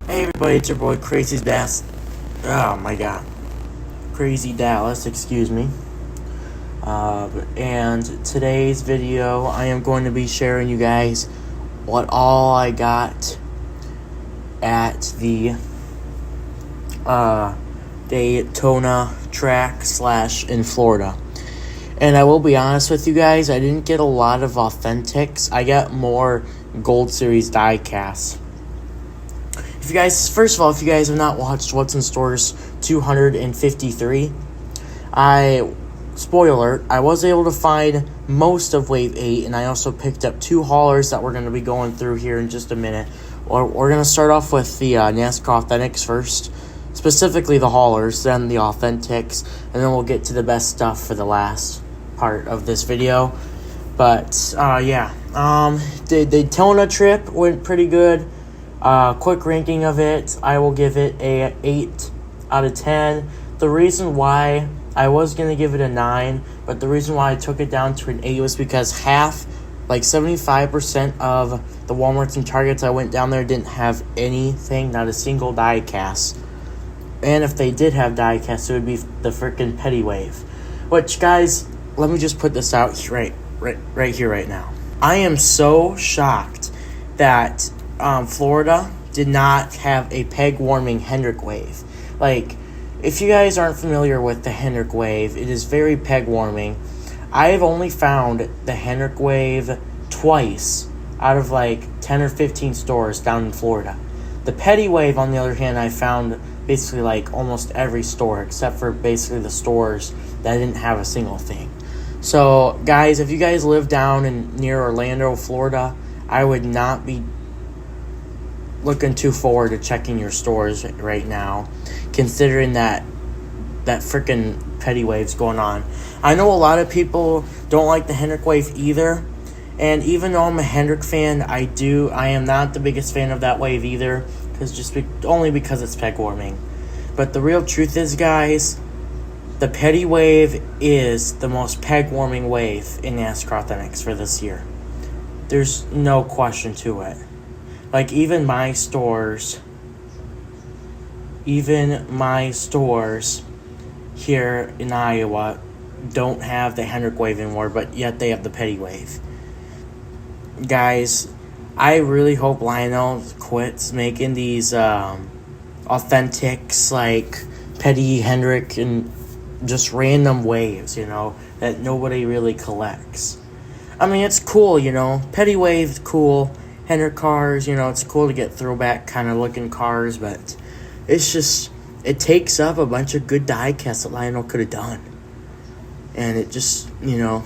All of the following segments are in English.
Hey everybody, it's your boy Crazy Dallas. Oh my god. Crazy Dallas, excuse me. And today's video, I am going to be sharing you guys what all I got at the Daytona track / in Florida. And I will be honest with you guys, I didn't get a lot of authentics. I got more Gold Series diecasts. If you guys, first of all, if you guys have not watched What's in Stores 253, spoiler, I was able to find most of Wave 8, and I also picked up 2 haulers that we're going to be going through here in just a minute. We're going to start off with the NASCAR Authentics first, specifically the haulers, then the Authentics, and then we'll get to the best stuff for the last part of this video. But, the Daytona trip went pretty good. Quick ranking of it, I will give it a 8 out of 10. The reason why I was going to give it a 9, but the reason why I took it down to an 8 was because 75% of the Walmarts and Targets I went down there didn't have anything, not a single die cast. And if they did have die casts, it would be the freaking Petty Wave. Which, guys, let me just put this out right here, right now. I am so shocked that Florida did not have a peg warming Hendrick wave. Like, if you guys aren't familiar with the Hendrick wave, it is very peg warming. I have only found the Hendrick wave twice out of like 10 or 15 stores down in Florida. The Petty wave, on the other hand, I found basically like almost every store except for basically the stores that didn't have a single thing. So, guys, if you guys live down near Orlando, Florida, I would not be looking too forward to checking your stores right now, considering that freaking Petty wave's going on. I know a lot of people don't like the Hendrick wave either, and even though I'm a Hendrick fan, I am not the biggest fan of that wave either, only because it's peg warming. But the real truth is, guys, the Petty wave is the most peg warming wave in NASCAR Authentics for this year. There's no question to it. Like, even my stores here in Iowa don't have the Hendrick wave anymore, but yet they have the Petty wave. Guys, I really hope Lionel quits making these authentics like Petty, Hendrick, and just random waves, that nobody really collects. I mean, it's cool, Petty wave, cool. Hendrick cars, it's cool to get throwback kind of looking cars, but it's just, it takes up a bunch of good die casts that Lionel could have done. And it just, it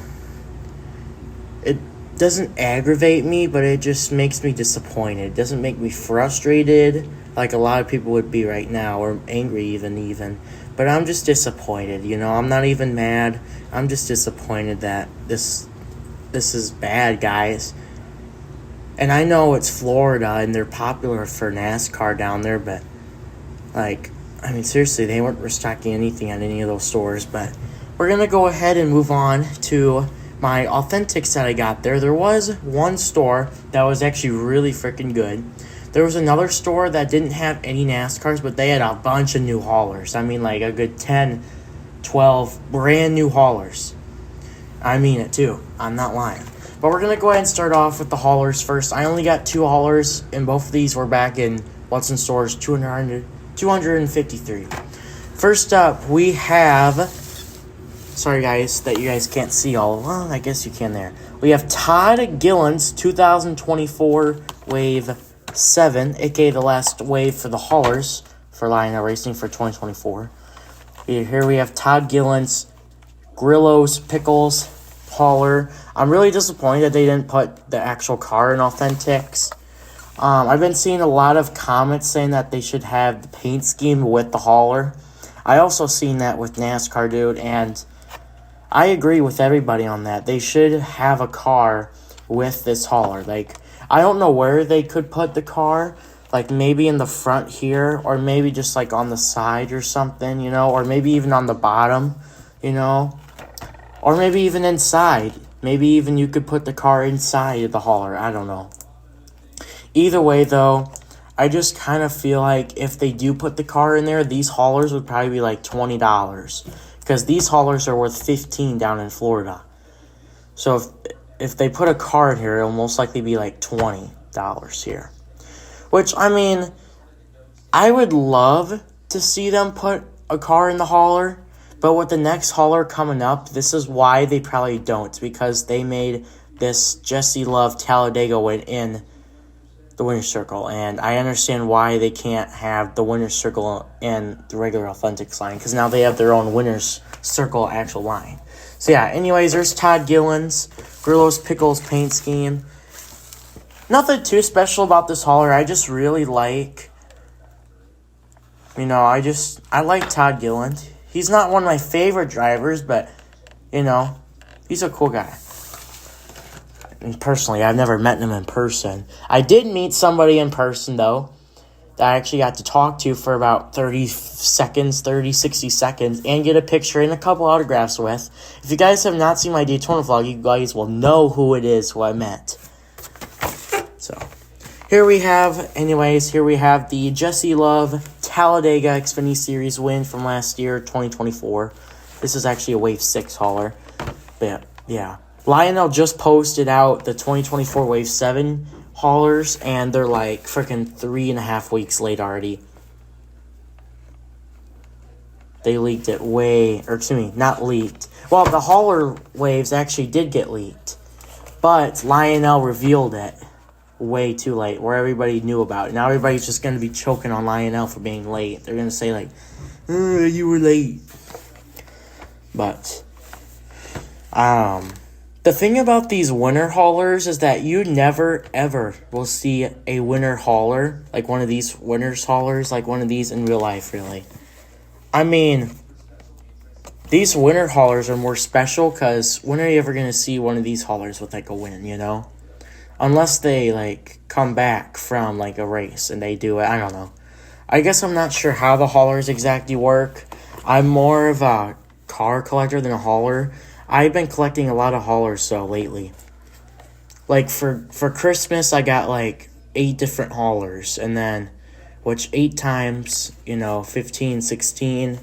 doesn't aggravate me, but it just makes me disappointed. It doesn't make me frustrated like a lot of people would be right now, or angry even. But I'm just disappointed, I'm not even mad. I'm just disappointed that this is bad, guys. And I know it's Florida and they're popular for NASCAR down there, but, seriously, they weren't restocking anything at any of those stores. But we're going to go ahead and move on to my authentics that I got there. There was one store that was actually really freaking good. There was another store that didn't have any NASCARs, but they had a bunch of new haulers. Like a good 10, 12 brand new haulers. I mean it too. I'm not lying. But we're going to go ahead and start off with the haulers first. I only got 2 haulers, and both of these were back in What's in Stores 253. First up, we have... Sorry, guys, that you guys can't see all. Well, I guess you can there. We have Todd Gilliland's 2024 Wave 7, a.k.a. the last wave for the haulers for Lionel Racing for 2024. Here we have Todd Gilliland's Grillo's Pickles hauler. I'm really disappointed that they didn't put the actual car in authentics. I've been seeing a lot of comments saying that they should have the paint scheme with the hauler. I also seen that with NASCAR, dude, and I agree with everybody on that. They should have a car with this hauler. I don't know where they could put the car, maybe in the front here, or maybe just on the side or something, or maybe even on the bottom, or maybe even inside. Maybe even you could put the car inside of the hauler. I don't know. Either way, though, I just kind of feel like if they do put the car in there, these haulers would probably be like $20. Because these haulers are worth $15 down in Florida. So if they put a car in here, it'll most likely be like $20 here. Which, I mean, I would love to see them put a car in the hauler. But with the next hauler coming up, this is why they probably don't. Because they made this Jesse Love Talladega win in the winner's circle. And I understand why they can't have the winner's circle in the regular Authentics line. Because now they have their own winner's circle actual line. So yeah, anyways, there's Todd Gilliland's Grillo's Pickles paint scheme. Nothing too special about this hauler. I just really like, I like Todd Gilliland. He's not one of my favorite drivers, but, he's a cool guy. And personally, I've never met him in person. I did meet somebody in person, though, that I actually got to talk to for about 60 seconds, and get a picture and a couple autographs with. If you guys have not seen my Daytona vlog, you guys will know who it is, who I met. So, here we have the Jesse Love Talladega Xfinity Series win from last year, 2024. This is actually a Wave 6 hauler. But, yeah. Lionel just posted out the 2024 Wave 7 haulers, and they're like freaking 3.5 weeks late already. They leaked it not leaked. Well, the hauler waves actually did get leaked, but Lionel revealed it way too late, where everybody knew about it. Now everybody's just going to be choking on Lionel for being late. They're going to say, like, you were late. But, the thing about these winter haulers is that you never, ever will see a winter hauler, like one of these winter's haulers, like one of these in real life, really. I mean, these winter haulers are more special because when are you ever going to see one of these haulers with, like, a win, Unless they, like, come back from, like, a race and they do it. I don't know. I guess I'm not sure how the haulers exactly work. I'm more of a car collector than a hauler. I've been collecting a lot of haulers, so, lately. Like, for Christmas, I got, like, 8 different haulers. And then, which 8 times, 15, 16.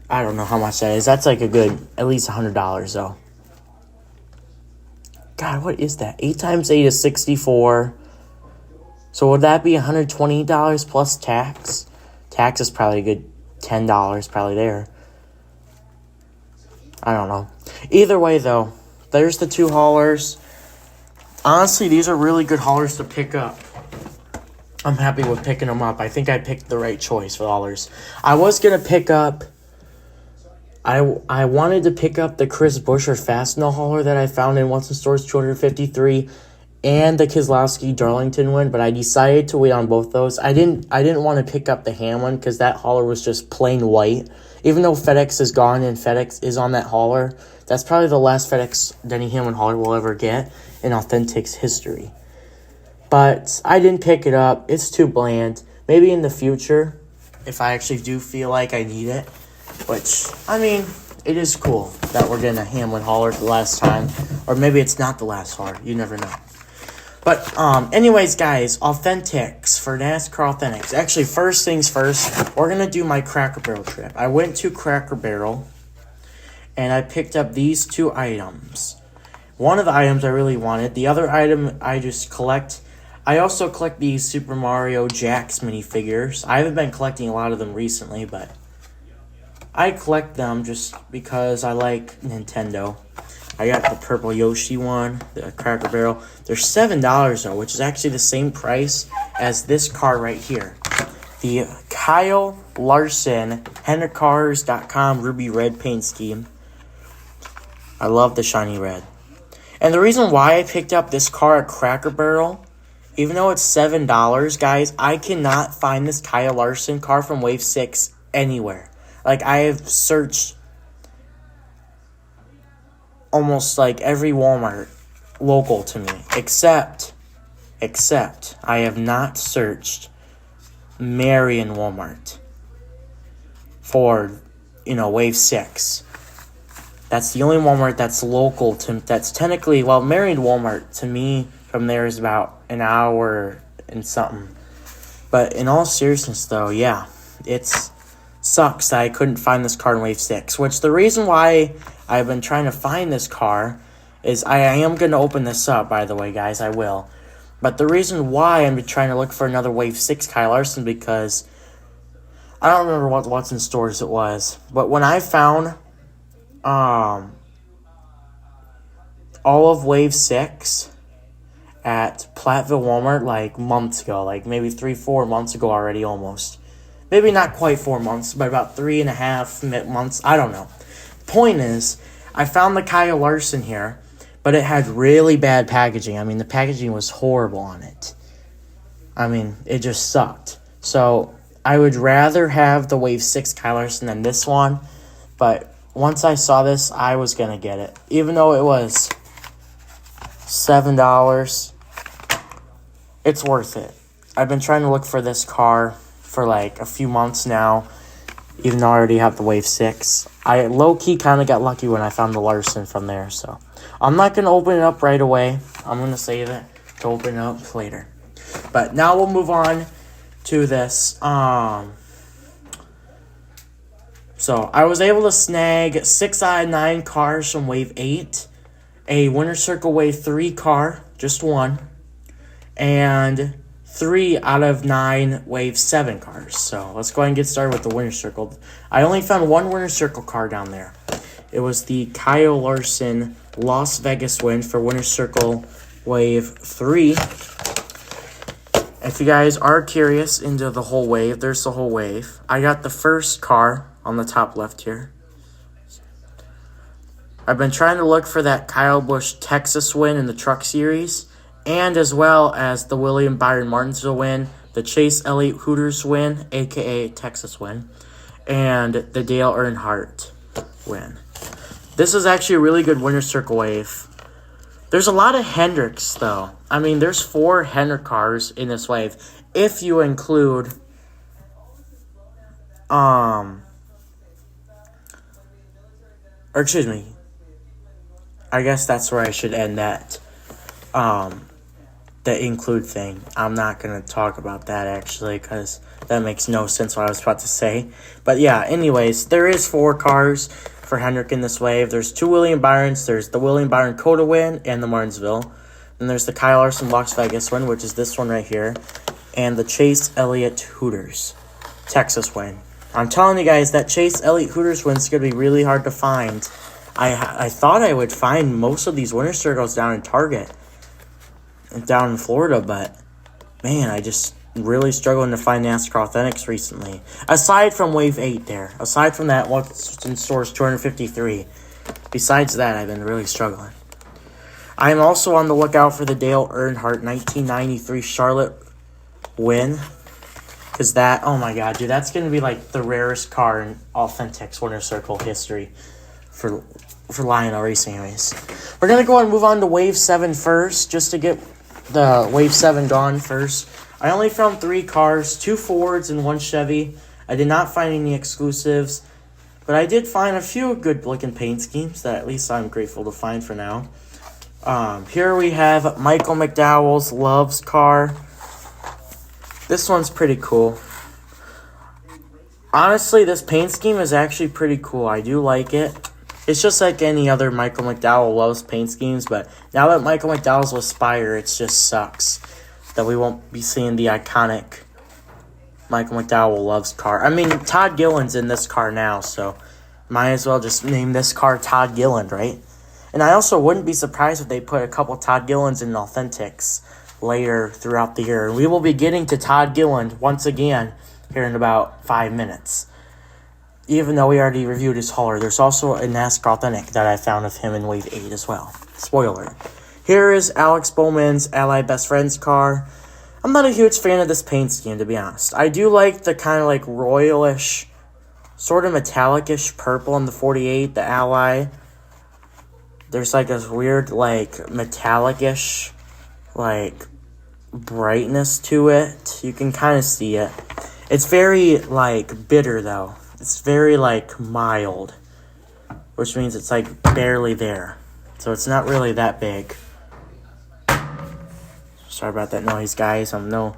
I don't know how much that is. That's, like, a good, at least $100, though. God, what is that? 8 times 8 is 64. So would that be $120 plus tax? Tax is probably a good $10 probably there. I don't know. Either way, though, there's the 2 haulers. Honestly, these are really good haulers to pick up. I'm happy with picking them up. I think I picked the right choice for the haulers. I was going to pick up... I wanted to pick up the Chris Buescher Fastenal hauler that I found in What's in Store's 253 and the Keselowski Darlington one, but I decided to wait on both those. I didn't want to pick up the Ham one because that hauler was just plain white. Even though FedEx is gone and FedEx is on that hauler, that's probably the last FedEx Denny Hamlin hauler we'll ever get in Authentics history. But I didn't pick it up. It's too bland. Maybe in the future, if I actually do feel like I need it. Which, I mean, it is cool that we're getting a Hamlin hauler for the last time. Or maybe it's not the last hauler. You never know. But, anyways, guys, Authentics for NASCAR Authentics. Actually, first things first, we're going to do my Cracker Barrel trip. I went to Cracker Barrel, and I picked up these 2 items. One of the items I really wanted. The other item I just collect. I also collect these Super Mario Jax minifigures. I haven't been collecting a lot of them recently, but I collect them just because I like Nintendo. I got the purple Yoshi one, the Cracker Barrel. They're $7 though, which is actually the same price as this car right here. The Kyle Larson HenderCars.com Ruby Red paint scheme. I love the shiny red. And the reason why I picked up this car at Cracker Barrel, even though it's $7, guys, I cannot find this Kyle Larson car from Wave 6 anywhere. Like, I have searched almost, like, every Walmart local to me. Except, I have not searched Marion Walmart for, Wave 6. That's the only Walmart that's local to, that's technically, Marion Walmart, to me, from there is about an hour and something. But in all seriousness, though, yeah, it's sucks that I couldn't find this car in Wave 6. Which the reason why I've been trying to find this car is I am going to open this up, by the way, guys. I will. But the reason why I'm trying to look for another Wave 6 Kyle Larson because I don't remember what's in stores it was. But when I found all of Wave 6 at Platteville Walmart like months ago, like maybe 3-4 months ago already almost. Maybe not quite 4 months, but about 3.5 months. I don't know. Point is, I found the Kyle Larson here, but it had really bad packaging. I mean, the packaging was horrible on it. I mean, it just sucked. So, I would rather have the Wave 6 Kyle Larson than this one, but once I saw this, I was going to get it. Even though it was $7, it's worth it. I've been trying to look for this car for like a few months now, even though I already have the Wave 6. I low-key kind of got lucky when I found the Larson from there, so I'm not going to open it up right away. I'm going to save it to open it up later. But now we'll move on to this. So I was able to snag 6 out of 9 cars from Wave 8, a Winter Circle Wave 3 car, just one, and 3 out of 9 Wave 7 cars. So let's go ahead and get started with the Winter Circle. I only found one Winter Circle car down there. It was the Kyle Larson Las Vegas win for Winter Circle Wave 3. If you guys are curious into the whole wave, there's the whole wave. I got the first car on the top left here. I've been trying to look for that Kyle Busch Texas win in the Truck Series, and as well as the William Byron Martinsville win, the Chase Elliott Hooters win, a.k.a. Texas win, and the Dale Earnhardt win. This is actually a really good Winter Circle wave. There's a lot of Hendricks, though. I mean, there's 4 Hendrick cars in this wave, if you include, or excuse me, I guess that's where I should end that, the include thing. I'm not going to talk about that, actually, because that makes no sense what I was about to say. But yeah, anyways, there is 4 cars for Hendrick in this wave. There's 2 William Byrons. There's the William Byron Coda win and the Martinsville. Then there's the Kyle Larson Las Vegas win, which is this one right here. And the Chase Elliott Hooters Texas win. I'm telling you guys, that Chase Elliott Hooters win is going to be really hard to find. I thought I would find most of these Winter Circles down in Target and down in Florida, but man, I just really struggling to find NASCAR Authentics recently. Aside from Wave 8 there. Aside from that, what's in stores 253. Besides that, I've been really struggling. I am also on the lookout for the Dale Earnhardt 1993 Charlotte win. Because that, oh my god, dude, that's going to be like the rarest car in Authentics Winter Circle history for Lionel Racing anyways. We're going to go and move on to Wave 7 first, just to get the Wave 7 gone first. I only found 3 cars, 2 Fords and 1 Chevy. I did not find any exclusives, but I did find a few good-looking paint schemes that at least I'm grateful to find for now. Here we have Michael McDowell's Loves car. This one's pretty cool. Honestly, this paint scheme is actually pretty cool. I do like it. It's just like any other Michael McDowell Loves paint schemes, but now that Michael McDowell's with Spire, it just sucks that we won't be seeing the iconic Michael McDowell Loves car. I mean, Todd Gilliland's in this car now, so might as well just name this car Todd Gilliland, right? And I also wouldn't be surprised if they put a couple Todd Gillilands in Authentics later throughout the year. We will be getting to Todd Gilliland once again here in about 5 minutes. Even though we already reviewed his hauler, there's also a NASCAR Authentic that I found of him in Wave 8 as well. Spoiler. Here is Alex Bowman's Allied Best Friends car. I'm not a huge fan of this paint scheme, to be honest. I do like the kind of like royalish, sort of metallic-ish purple in the 48, the Ally. There's like this weird like metallic-ish like brightness to it. You can kind of see it. It's very like bitter though. It's very like mild, which means it's like barely there. So it's not really that big. Sorry about that noise, guys. No,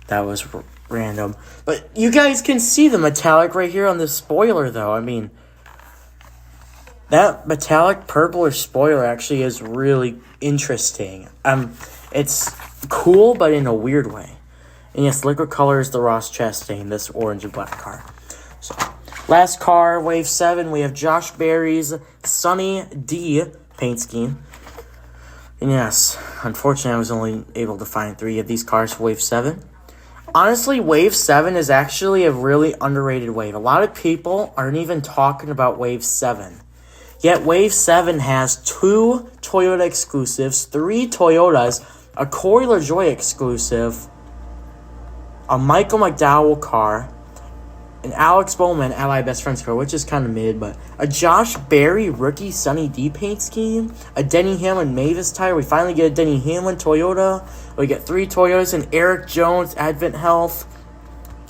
that was random. But you guys can see the metallic right here on the spoiler, though. I mean, that metallic purple spoiler actually is really interesting. It's cool, but in a weird way. And yes, liquid color is the Ross Chastain, this orange and black car. So, last car, Wave 7, we have Josh Berry's Sunny D paint scheme. And yes, unfortunately, I was only able to find 3 of these cars for Wave 7. Honestly, Wave 7 is actually a really underrated wave. A lot of people aren't even talking about Wave 7. Yet Wave 7 has 2 Toyota exclusives, 3 Toyotas, a Corey LaJoie exclusive, a Michael McDowell car, an Alex Bowman Ally Best Friends car, which is kind of mid, but a Josh Berry rookie Sunny D paint scheme, a Denny Hamlin Mavis tire. We finally get a Denny Hamlin Toyota. We get 3 Toyotas, an Eric Jones Advent Health,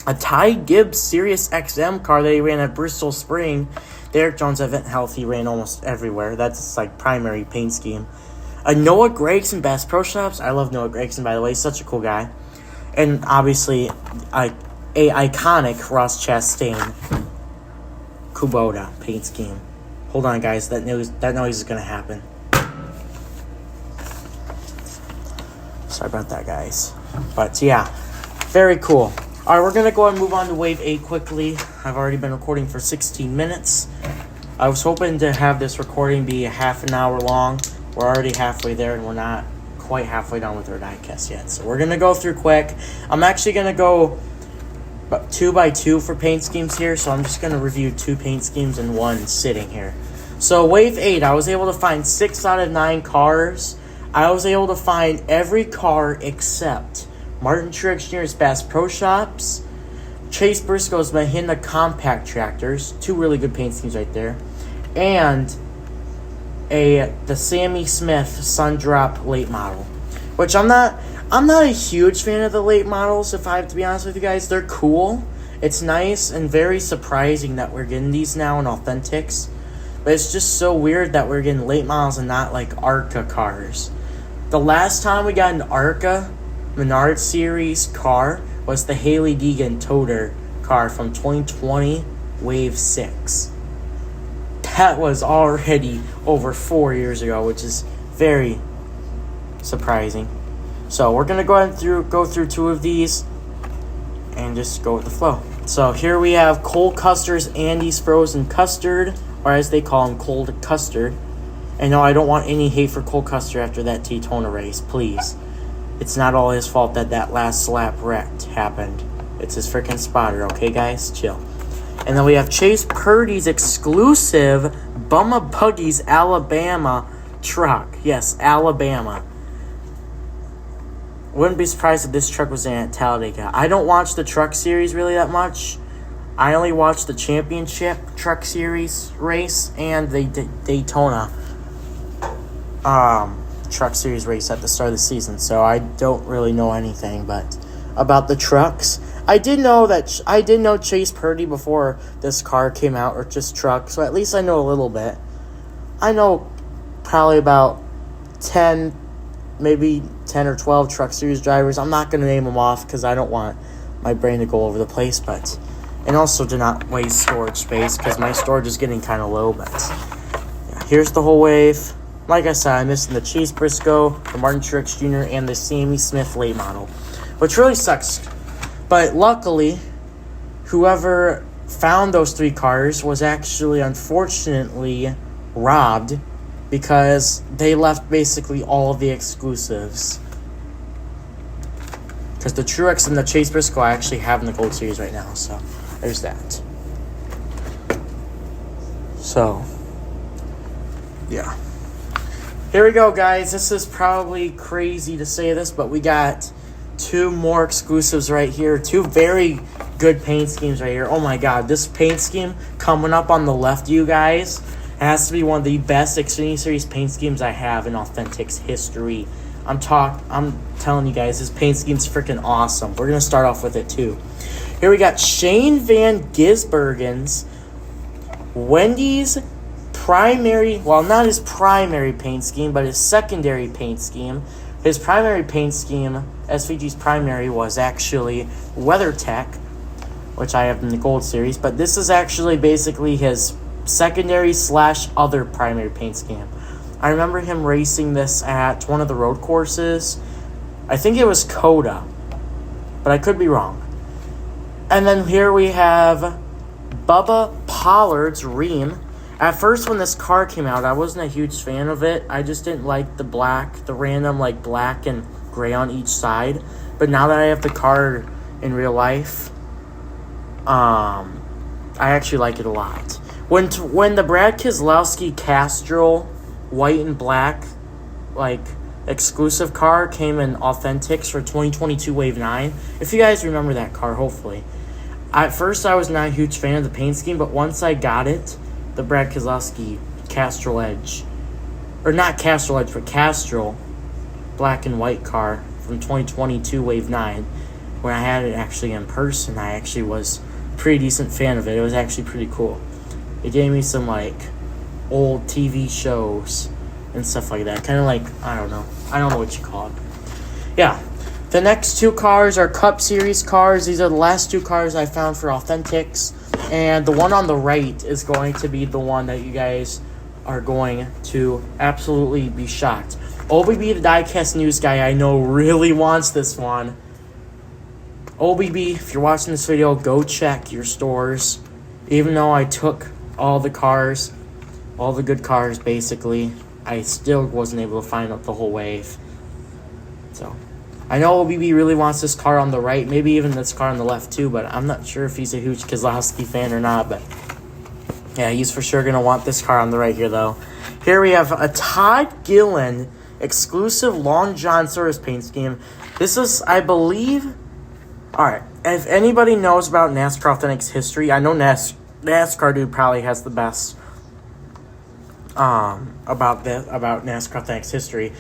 a Ty Gibbs Sirius XM car that he ran at Bristol Spring. The Eric Jones Advent Health, he ran almost everywhere. That's like primary paint scheme. A Noah Gregson Bass Pro Shops. I love Noah Gregson, by the way. He's such a cool guy. And obviously, a iconic Ross Chastain Kubota paint scheme. Hold on, guys. That noise is going to happen. Sorry about that, guys. But, yeah. Very cool. All right, we're going to go ahead and move on to Wave 8 quickly. I've already been recording for 16 minutes. I was hoping to have this recording be a half an hour long. We're already halfway there, and we're not quite halfway done with our diecast yet. So we're going to go through quick. I'm actually going to go 2 by 2 for paint schemes here, so I'm just going to review 2 paint schemes in one sitting here. So Wave 8, I was able to find 6 out of 9 cars. I was able to find every car except Martin Truex Jr.'s Bass Pro Shops, Chase Briscoe's Mahindra Compact Tractors, 2 really good paint schemes right there, and the Sammy Smith Sundrop late model, which I'm not a huge fan of the late models, if I have to be honest with you guys. They're cool. It's nice and very surprising that we're getting these now in Authentics. But it's just so weird that we're getting late models and not like ARCA cars. The last time we got an ARCA Menard Series car was the Haley Deegan Toter car from 2020 Wave 6. That was already over 4 years ago, which is very surprising. So we're going to go through 2 of these and just go with the flow. So here we have Cole Custer's Andy's Frozen Custard, or as they call him, Cold Custard. And no, I don't want any hate for Cole Custer after that Daytona race, please. It's not all his fault that last slap wreck happened. It's his freaking spotter, okay, guys? Chill. And then we have Chase Purdy's exclusive Bumma Buggies Alabama truck. Yes, Alabama. Wouldn't be surprised if this truck was in at Talladega. I don't watch the truck series really that much. I only watch the championship truck series race and the Daytona truck series race at the start of the season. So I don't really know anything but about the trucks. I did know Chase Purdy before this car came out, or just truck, so at least I know a little bit. I know probably about 10, maybe 10 or 12 truck series drivers. I'm not going to name them off because I don't want my brain to go over the place, and also to not waste storage space because my storage is getting kind of low, but yeah, here's the whole wave. Like I said, I'm missing the Chase Briscoe, the Martin Truex Jr., and the Sammy Smith late model, which really sucks. But luckily, whoever found those 3 cars was actually, unfortunately, robbed because they left basically all of the exclusives. Because the Truex and the Chase Briscoe I actually have in the Gold Series right now, so there's that. So, yeah. Here we go, guys. This is probably crazy to say this, but we got 2 more exclusives right here. 2 very good paint schemes right here. Oh my god, this paint scheme coming up on the left, you guys, has to be one of the best Xfinity Series paint schemes I have in Authentics history. I'm telling you guys, this paint scheme's freaking awesome. We're gonna start off with it too. Here we got Shane Van Gisbergen's Wendy's primary, well, not his primary paint scheme, but his secondary paint scheme His primary paint scheme, SVG's primary, was actually WeatherTech, which I have in the Gold Series. But this is actually basically his secondary / other primary paint scheme. I remember him racing this at one of the road courses. I think it was Coda, but I could be wrong. And then here we have Bubba Pollard's Ream. At first, when this car came out, I wasn't a huge fan of it. I just didn't like the random black and gray on each side. But now that I have the car in real life, I actually like it a lot. When the Brad Keselowski Castrol white and black exclusive car came in Authentics for 2022 Wave 9, if you guys remember that car, hopefully. At first, I was not a huge fan of the paint scheme, but once I got it, the Brad Keselowski Castrol Edge, or not Castrol Edge, but Castrol black and white car from 2022 Wave 9, when I had it actually in person, I actually was a pretty decent fan of it. It was actually pretty cool. It gave me some old TV shows and stuff like that. Kind of I don't know what you call it. Yeah. The next two cars are Cup Series cars. These are the last two cars I found for Authentics. And the one on the right is going to be the one that you guys are going to absolutely be shocked. OBB, the diecast news guy, I know really wants this one. OBB, if you're watching this video, go check your stores. Even though I took all the cars, all the good cars, basically, I still wasn't able to find out the whole wave. So, I know OBB really wants this car on the right, maybe even this car on the left too, but I'm not sure if he's a huge Keselowski fan or not, but yeah, he's for sure going to want this car on the right here, though. Here we have a Todd Gilliland exclusive Long John Silver's paint scheme. This is, I believe, alright, if anybody knows about NASCAR Authentics history, I know NASCAR dude probably has the best about NASCAR Authentics history.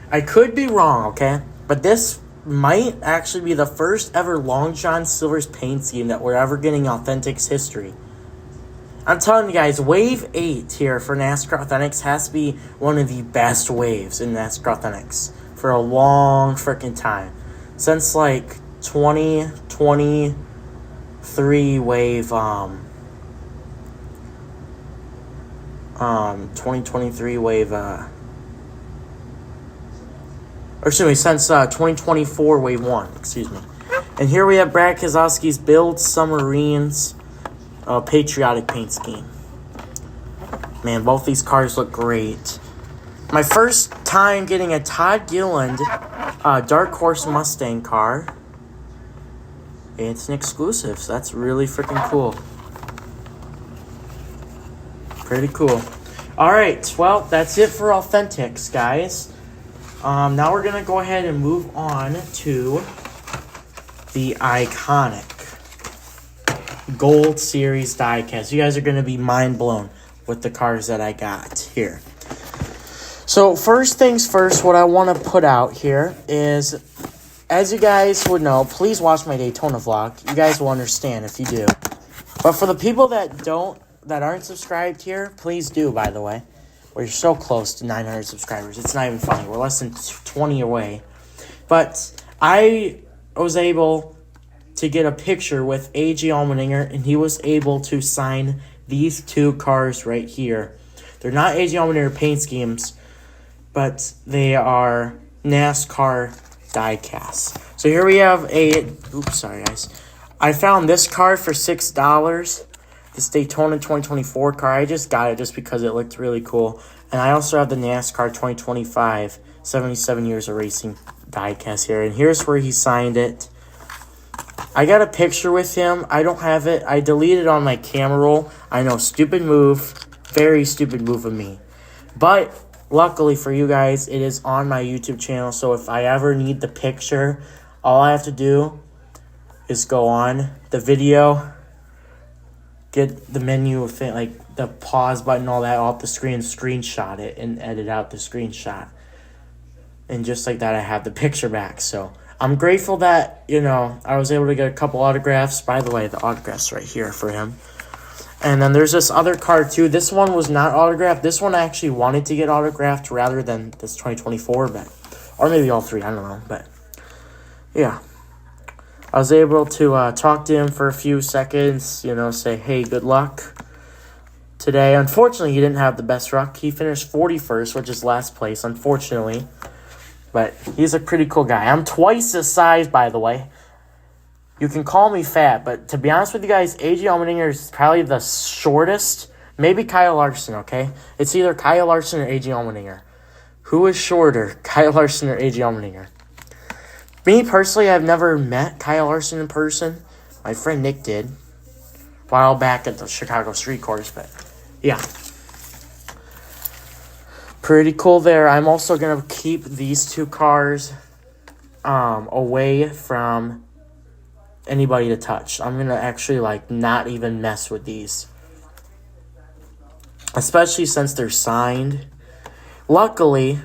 I could be wrong, okay? But this might actually be the first ever Long John Silver's paint scheme that we're ever getting Authentics history. I'm telling you guys, Wave 8 here for NASCAR Authentics has to be one of the best waves in NASCAR Authentics for a long freaking time. Since 2023 wave 2023 wave or excuse me, since 2024 wave 1, excuse me. And here we have Brad Keselowski's Build Submarines patriotic paint scheme. Man, both these cars look great. My first time getting a Todd Gilliland Dark Horse Mustang car. It's an exclusive, so that's really freaking cool. Pretty cool. Alright, well, that's it for Authentics, guys. Now we're going to go ahead and move on to the iconic Gold Series diecast. You guys are going to be mind blown with the cars that I got here. So first things first, what I want to put out here is, as you guys would know, please watch my Daytona vlog. You guys will understand if you do. But for the people that aren't subscribed here, please do, by the way. We're so close to 900 subscribers. It's not even funny. We're less than 20 away. But I was able to get a picture with A.J. Allmendinger, and he was able to sign these two cars right here. They're not A.J. Allmendinger paint schemes, but they are NASCAR diecasts. So here we have oops, sorry guys. I found this car for $6. This Daytona 2024 car. I just got it just because it looked really cool. And I also have the NASCAR 2025 77 years of racing diecast here. And here's where he signed it. I got a picture with him. I don't have it. I deleted it on my camera roll. I know, stupid move. Very stupid move of me. But luckily for you guys, it is on my YouTube channel. So if I ever need the picture, all I have to do is go on the video, get the menu thing, like the pause button, all that off the screen, screenshot it, and edit out the screenshot. And just like that, I have the picture back. So I'm grateful that, I was able to get a couple autographs. By the way, the autograph's right here for him. And then there's this other card, too. This one was not autographed. This one I actually wanted to get autographed rather than this 2024, but Or maybe all three, I don't know. But, yeah. I was able to talk to him for a few seconds, say, hey, good luck today. Unfortunately, he didn't have the best luck. He finished 41st, which is last place, unfortunately. But he's a pretty cool guy. I'm twice his size, by the way. You can call me fat, but to be honest with you guys, A.J. Allmendinger is probably the shortest. Maybe Kyle Larson, okay? It's either Kyle Larson or A.J. Allmendinger. Who is shorter, Kyle Larson or A.J. Allmendinger? Me, personally, I've never met Kyle Larson in person. My friend Nick did a while back at the Chicago Street Course, but yeah. Pretty cool there. I'm also going to keep these two cars away from anybody to touch. I'm going to actually, not even mess with these. Especially since they're signed. Luckily,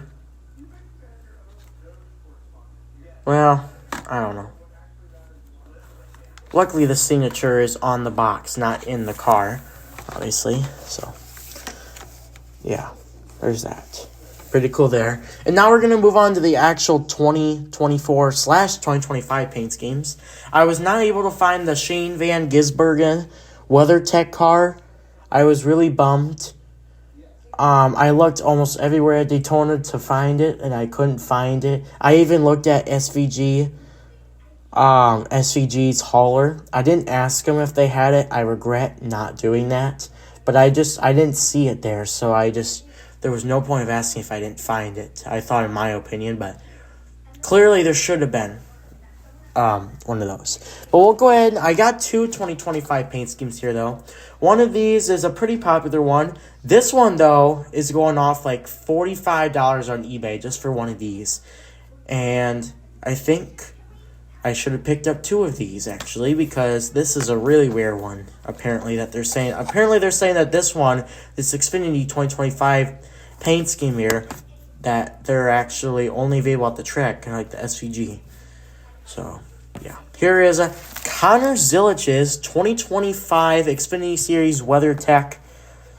well, I don't know. Luckily, the signature is on the box, not in the car, obviously. So, yeah, there's that. Pretty cool there. And now we're going to move on to the actual 2024/2025 paint schemes. I was not able to find the Shane Van Gisbergen WeatherTech car. I was really bummed. I looked almost everywhere at Daytona to find it, and I couldn't find it. I even looked at SVG's hauler. I didn't ask them if they had it. I regret not doing that. But I didn't see it there, so there was no point of asking if I didn't find it. I thought, in my opinion, but clearly there should have been one of those. But we'll go ahead. I got two 2025 paint schemes here, though. One of these is a pretty popular one. This one, though, is going off like $45 on eBay just for one of these. And I think I should have picked up two of these, actually, because this is a really rare one, apparently, that they're saying. Apparently, they're saying that this one, this Xfinity 2025 paint scheme here, that they're actually only available at the track, kind of like the SVG. So, yeah. Here is a Connor Zilich's 2025 Xfinity Series WeatherTech.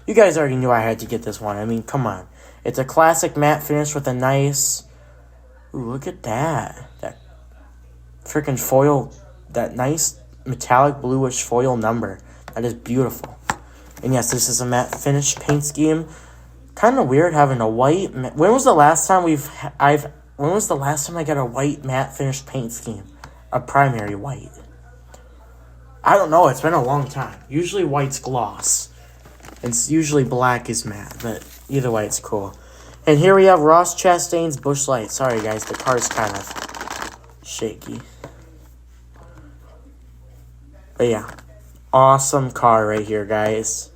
You guys already knew I had to get this one. I mean, come on. It's a classic matte finish with a nice... Ooh, look at that. That freaking foil. That nice metallic bluish foil number. That is beautiful. And yes, this is a matte finish paint scheme. Kind of weird having a white... When was the last time I got a white matte finish paint scheme? A primary white. I don't know. It's been a long time. Usually white's gloss. And usually black is matte. But either way, it's cool. And here we have Ross Chastain's Busch Light. Sorry, guys. The car's kind of shaky. But yeah. Awesome car right here, guys.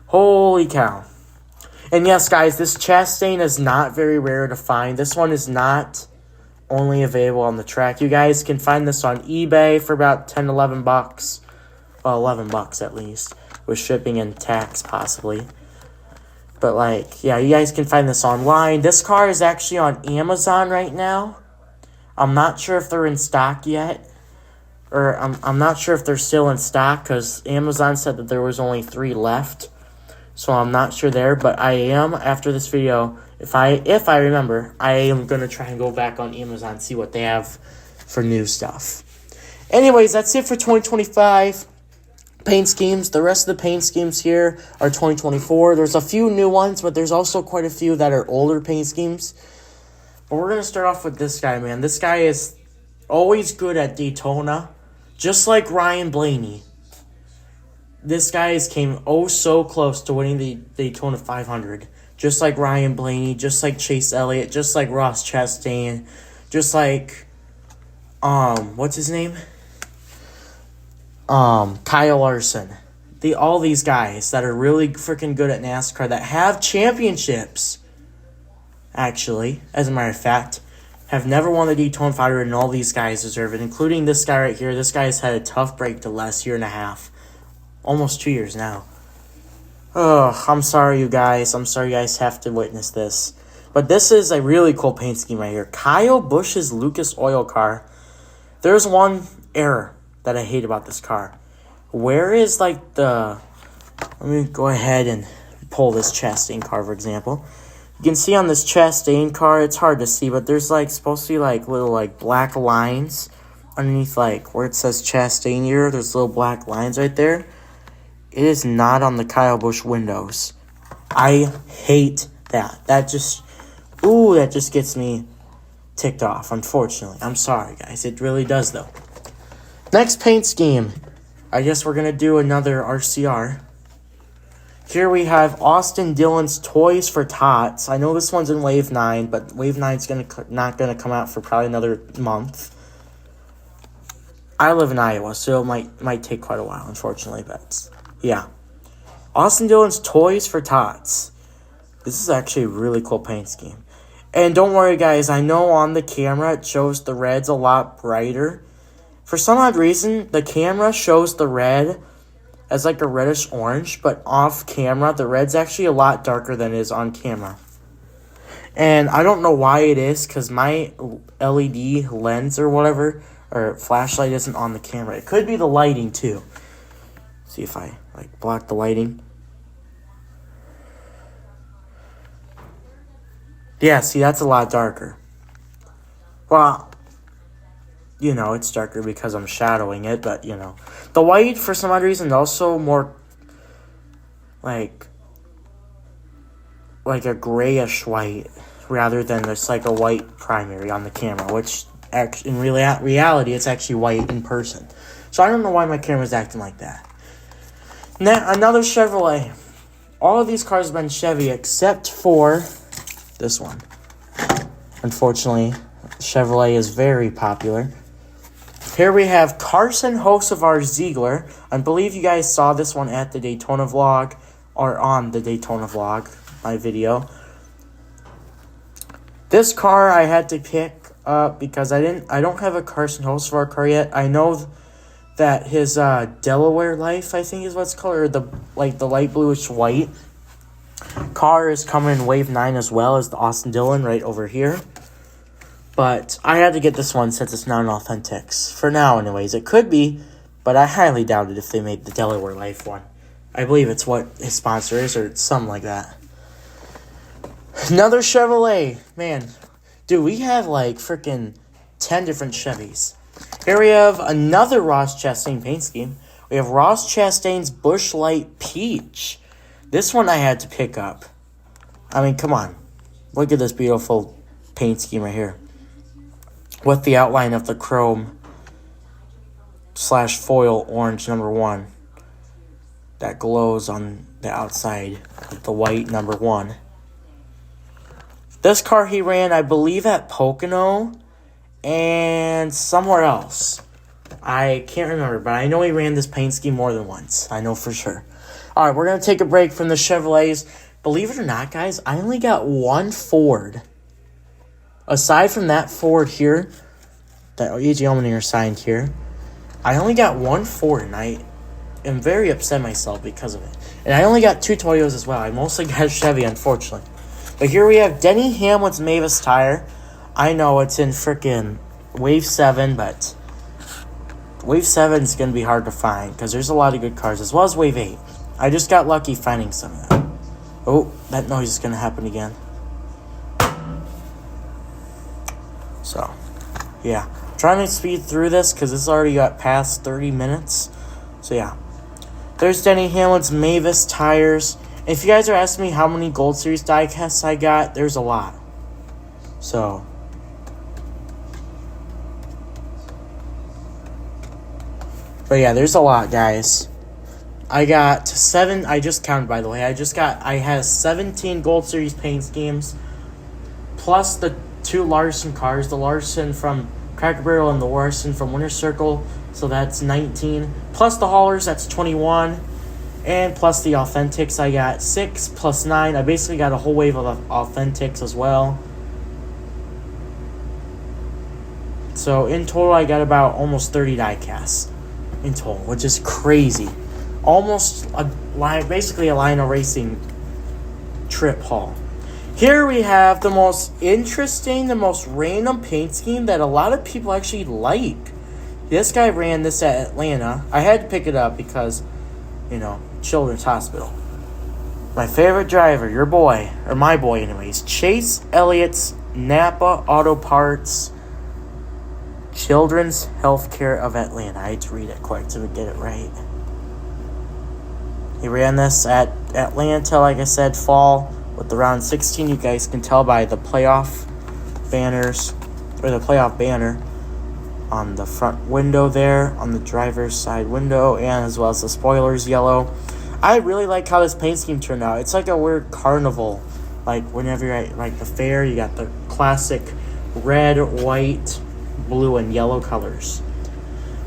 Holy cow. And yes, guys, this Chastain is not very rare to find. This one is not only available on the track. You guys can find this on eBay for about $10, $11. Well, $11 at least. With shipping and tax, possibly. But, yeah, you guys can find this online. This car is actually on Amazon right now. I'm not sure if they're in stock yet. Or I'm not sure if they're still in stock, because Amazon said that there was only 3 left. So I'm not sure there, but I am, after this video, if I remember, I am going to try and go back on Amazon and see what they have for new stuff. Anyways, that's it for 2025 paint schemes. The rest of the paint schemes here are 2024. There's a few new ones, but there's also quite a few that are older paint schemes. But we're going to start off with this guy, man. This guy is always good at Daytona, just like Ryan Blaney. This guy came so close to winning the Daytona 500. Just like Ryan Blaney, just like Chase Elliott, just like Ross Chastain, just like, what's his name? Kyle Larson. All these guys that are really freaking good at NASCAR that have championships, actually, as a matter of fact, have never won the Daytona 500, and all these guys deserve it, including this guy right here. This guy's had a tough break the last year and a half. Almost 2 years now. Oh, I'm sorry, you guys. I'm sorry you guys have to witness this. But this is a really cool paint scheme right here. Kyle Busch's Lucas Oil car. There's one error that I hate about this car. Where is, let me go ahead and pull this Chastain car, for example. You can see on this Chastain car, it's hard to see, but there's like supposed to be like little like black lines underneath like where it says Chastain here. There's little black lines right there. It is not on the Kyle Busch windows. I hate that. That just gets me ticked off, unfortunately. I'm sorry, guys. It really does, though. Next paint scheme. I guess we're going to do another RCR. Here we have Austin Dillon's Toys for Tots. I know this one's in Wave 9, but Wave 9's not going to come out for probably another month. I live in Iowa, so it might take quite a while, unfortunately, but yeah. Austin Dillon's Toys for Tots. This is actually a really cool paint scheme. And don't worry, guys. I know on the camera it shows the red's a lot brighter. For some odd reason, the camera shows the red as like a reddish orange, but off camera, the red's actually a lot darker than it is on camera. And I don't know why it is, because my LED lens or whatever, or flashlight isn't on the camera. It could be the lighting, too. See if I block the lighting. Yeah, see, that's a lot darker. Well, it's darker because I'm shadowing it, but, The white, for some odd reason, also more, like a grayish white, rather than just, like, a white primary on the camera, which, in reality, it's actually white in person. So I don't know why my camera's acting like that. Now, another Chevrolet. All of these cars have been Chevy except for this one. Unfortunately, Chevrolet is very popular. Here we have Carson Hocevar Ziegler. I believe you guys saw this one at the Daytona vlog, or on the Daytona vlog, my video. This car I had to pick up because I don't have a Carson Hocevar car yet. I know that his Delaware Life, I think is what it's called, or the light bluish white car is coming in Wave 9 as well as the Austin Dillon right over here. But I had to get this one since it's not an Authentics. For now, anyways. It could be, but I highly doubt it if they made the Delaware Life one. I believe it's what his sponsor is, or it's something like that. Another Chevrolet. Man, dude, we have like freaking 10 different Chevys. Here we have another Ross Chastain paint scheme. We have Ross Chastain's Busch Light Peach. This one I had to pick up. I mean, come on. Look at this beautiful paint scheme right here. With the outline of the chrome / foil orange number 1 that glows on the outside of the white number 1. This car he ran, I believe, at Pocono and somewhere else. I can't remember, but I know he ran this paint scheme more than once. I know for sure. All right, we're going to take a break from the Chevrolets. Believe it or not, guys, I only got one Ford. Aside from that Ford here, that E.G. Allmendinger signed here, I only got one Ford, and I am very upset myself because of it. And I only got 2 Toyotas as well. I mostly got a Chevy, unfortunately. But here we have Denny Hamlin's Mavis tire. I know it's in frickin' Wave 7, but Wave 7 is going to be hard to find because there's a lot of good cars, as well as Wave 8. I just got lucky finding some of that. Oh, that noise is going to happen again. So, yeah. Trying to speed through this because this already got past 30 minutes. So, yeah. There's Denny Hamlin's Mavis tires. If you guys are asking me how many Gold Series diecasts I got, there's a lot. So, but yeah, there's a lot, guys. I got 7. I just counted, by the way. I had 17 Gold Series paint schemes, plus the 2 Larson cars. The Larson from Cracker Barrel and the Larson from Winter Circle. So that's 19. Plus the haulers, that's 21. And plus the Authentics, I got 6 plus 9. I basically got a whole wave of Authentics as well. So in total, I got about almost 30 diecasts in total, which is crazy. Almost basically a Lionel Racing trip haul. Here we have the most interesting, the most random paint scheme that a lot of people actually like. This guy ran this at Atlanta. I had to pick it up because, Children's Hospital. my favorite driver, your boy, or my boy anyways, Chase Elliott's Napa Auto Parts Children's Healthcare of Atlanta. I had to read it quick to get it right. He ran this at Atlanta, like I said, fall with the round 16. You guys can tell by the playoff banners, or the playoff banner on the front window there, on the driver's side window, and as well as the spoilers yellow. I really like how this paint scheme turned out. It's like a weird carnival. Like whenever you're at like the fair, you got the classic red, white, blue, and yellow colors.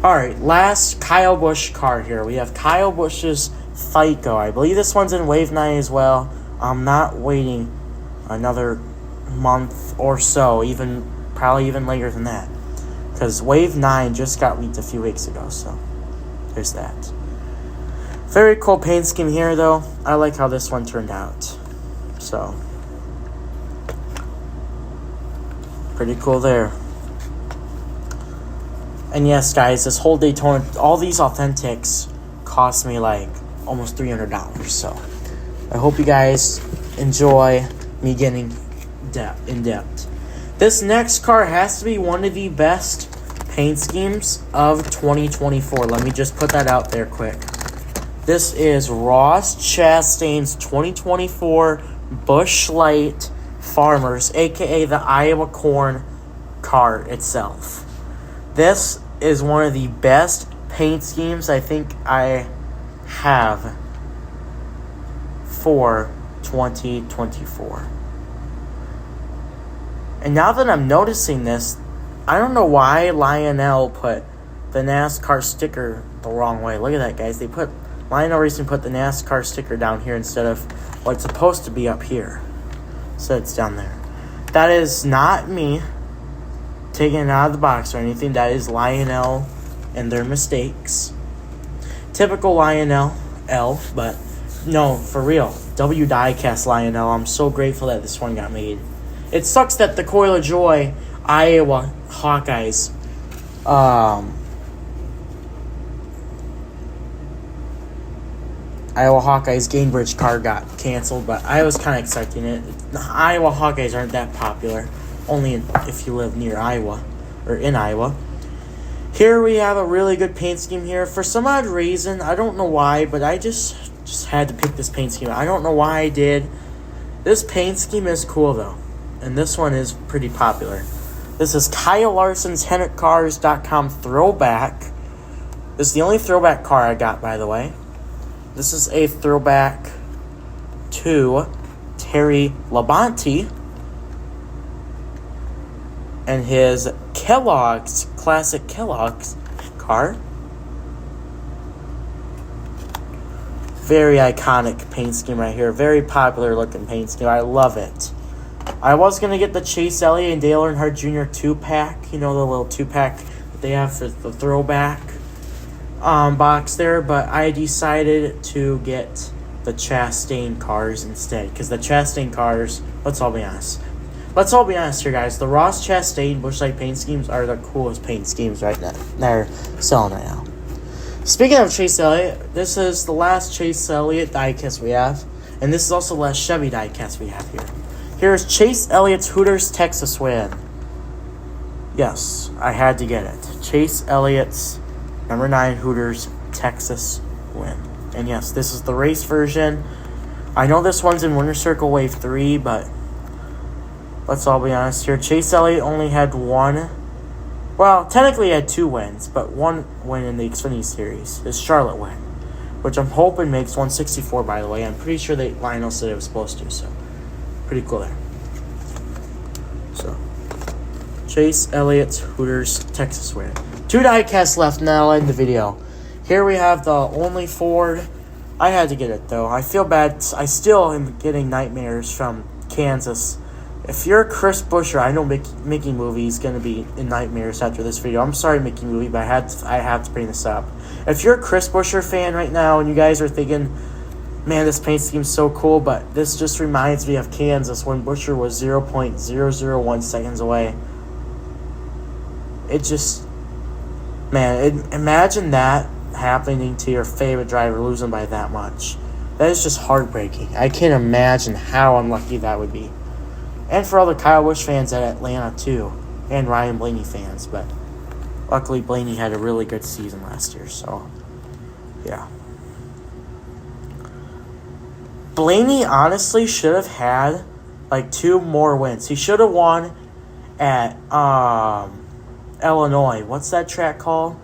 Alright, last Kyle Busch car here. We have Kyle Busch's FICO. I believe this one's in Wave 9 as well. I'm not waiting another month or so, probably even later than that. Because Wave 9 just got leaked a few weeks ago, so there's that. Very cool paint scheme here, though. I like how this one turned out. So, pretty cool there. And yes, guys, this whole Daytona, all these authentics cost me like almost $300. So, I hope you guys enjoy me getting in depth. This next car has to be one of the best paint schemes of 2024. Let me just put that out there quick. This is Ross Chastain's 2024 Busch Light Farmers, aka the Iowa Corn car itself. This is one of the best paint schemes I think I have for 2024. And now that I'm noticing this, I don't know why Lionel put the NASCAR sticker the wrong way. Look at that, guys. Lionel Racing put the NASCAR sticker down here instead of what's supposed to be up here. So it's down there. That is not me taking it out of the box or anything. That is Lionel and their mistakes. Typical Lionel L, but no, for real. diecast Lionel. I'm so grateful that this one got made. It sucks that the Coil of Joy Iowa Hawkeyes Gainbridge car got canceled, but I was kind of expecting it. The Iowa Hawkeyes aren't that popular, only if you live near Iowa or in Iowa. Here we have a really good paint scheme here. For some odd reason, I don't know why, but I just had to pick this paint scheme. I don't know why I did. This paint scheme is cool though, and this one is pretty popular. This is Kyle Larson's HenrickCars.com throwback. This is the only throwback car I got, by the way. This is a throwback to Terry Labonte and his classic Kellogg's car. Very iconic paint scheme right here. Very popular looking paint scheme. I love it. I was going to get the Chase Elliott and Dale Earnhardt Jr. 2-pack. You know, the little 2-pack that they have for the throwback box there. But I decided to get the Chastain cars instead. Because the Chastain cars, let's all be honest. Let's all be honest here, guys. The Ross Chastain Busch Light paint schemes are the coolest paint schemes right now. They're selling right now. Speaking of Chase Elliott, this is the last Chase Elliott diecast we have. And this is also the last Chevy diecast we have here. Here's Chase Elliott's Hooters Texas win. Yes, I had to get it. Chase Elliott's number 9 Hooters Texas win. And yes, this is the race version. I know this one's in Winter Circle Wave 3, but let's all be honest here. Chase Elliott only had one. Well, technically he had 2 wins, but 1 win in the Xfinity Series. His Charlotte win, which I'm hoping makes 164, by the way. I'm pretty sure that Lionel said it was supposed to, so pretty cool there. So, Chase Elliott's Hooters Texas win. 2 diecasts left, now I'll end the video. Here we have the only Ford. I had to get it, though. I feel bad. I still am getting nightmares from Kansas. If you're Chris Buescher, I know Mickey Movie is going to be in nightmares after this video. I'm sorry, Mickey Movie, but I have to bring this up. If you're a Chris Buescher fan right now and you guys are thinking, man, this paint scheme's so cool, but this just reminds me of Kansas when Buescher was 0.001 seconds away. It just, man, imagine that happening to your favorite driver, losing by that much. That is just heartbreaking. I can't imagine how unlucky that would be. And for all the Kyle Busch fans at Atlanta, too. And Ryan Blaney fans. But luckily, Blaney had a really good season last year. So, yeah. Blaney honestly should have had, like, 2 more wins. He should have won at Illinois. What's that track called?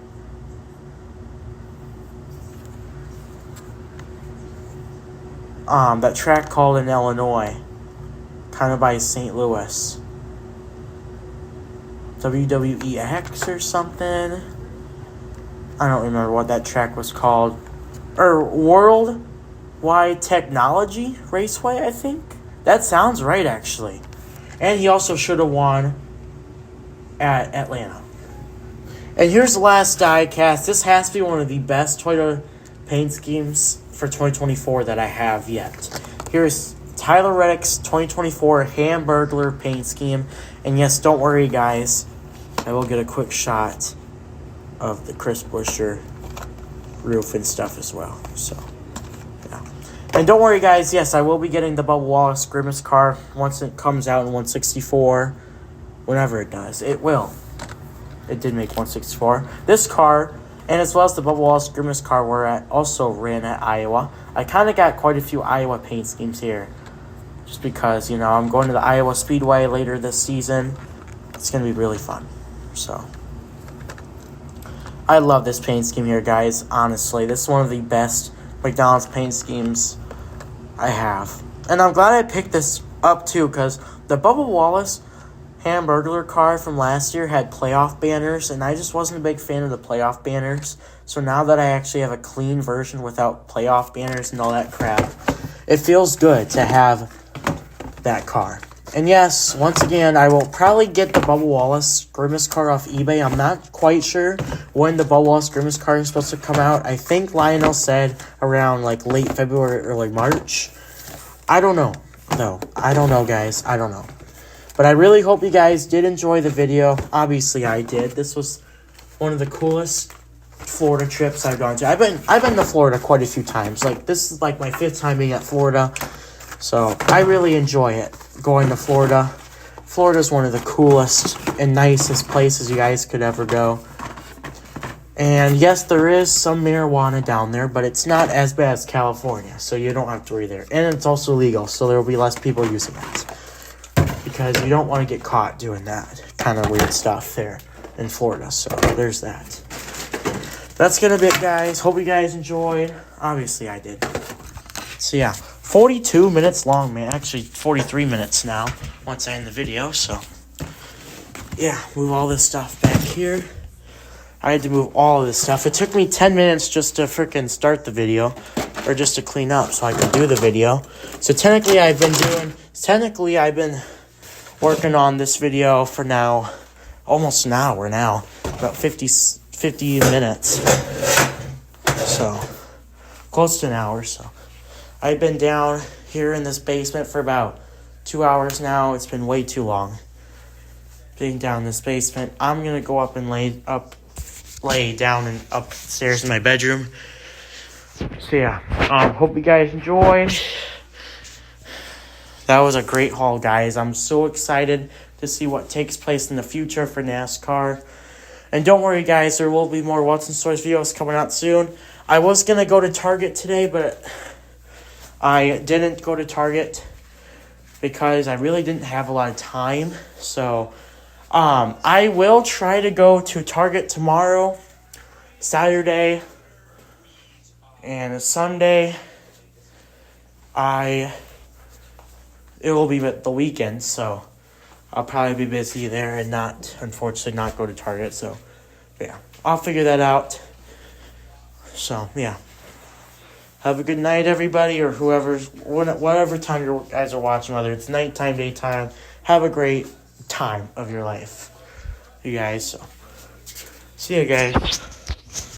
That track called in Illinois, kind of by St. Louis. WWEX or something. I don't remember what that track was called. Or Worldwide Technology Raceway, I think. That sounds right, actually. And he also should have won at Atlanta. And here's the last diecast. This has to be one of the best Toyota paint schemes for 2024 that I have yet. Here's Tyler Reddick's 2024 Hamburglar paint scheme. And yes, don't worry, guys. I will get a quick shot of the Chris Buescher roof and stuff as well. So, yeah. And don't worry, guys. Yes, I will be getting the Bubba Wallace Grimace car once it comes out in 164. Whenever it does. It will. It did make 164. This car, and as well as the Bubba Wallace Grimace car, also ran at Iowa. I kind of got quite a few Iowa paint schemes here. Just because, I'm going to the Iowa Speedway later this season. It's going to be really fun. So, I love this paint scheme here, guys. Honestly, this is one of the best McDonald's paint schemes I have. And I'm glad I picked this up, too, because the Bubba Wallace Hamburglar car from last year had playoff banners, and I just wasn't a big fan of the playoff banners. So now that I actually have a clean version without playoff banners and all that crap, it feels good to have that car. And yes, once again, I will probably get the Bubba Wallace Grimace car off eBay. I'm not quite sure when the Bubba Wallace Grimace car is supposed to come out. I think Lionel said around late February, early March. I don't know, though. I don't know, guys. I don't know. But I really hope you guys did enjoy the video. Obviously, I did. This was one of the coolest Florida trips I've gone to. I've been to Florida quite a few times. This is my 5th time being at Florida. So I really enjoy it, going to Florida. Florida's one of the coolest and nicest places you guys could ever go. And yes, there is some marijuana down there, but it's not as bad as California, so you don't have to worry there. And it's also legal, so there will be less people using it. Because you don't want to get caught doing that kind of weird stuff there in Florida. So there's that. That's going to be it, guys. Hope you guys enjoyed. Obviously, I did. So, yeah. 42 minutes long, man. Actually, 43 minutes now once I end the video. So, yeah. Move all this stuff back here. I had to move all of this stuff. It took me 10 minutes just to freaking start the video. Or just to clean up so I could do the video. So, technically, I've been working on this video for now, almost an hour now, about 50 minutes, so close to an hour. So I've been down here in this basement for about 2 hours now. It's been way too long being down in this basement. I'm gonna go up and lay down and upstairs in my bedroom. So yeah, hope you guys enjoyed. That was a great haul, guys. I'm so excited to see what takes place in the future for NASCAR. And don't worry, guys. There will be more What's in Stores videos coming out soon. I was going to go to Target today, but I didn't go to Target because I really didn't have a lot of time. So, I will try to go to Target tomorrow, Saturday, and Sunday. It will be the weekend, so I'll probably be busy there and unfortunately not go to Target. So, yeah, I'll figure that out. So, yeah. Have a good night, everybody, or whatever time you guys are watching, whether it's nighttime, daytime. Have a great time of your life, you guys. So, see you guys.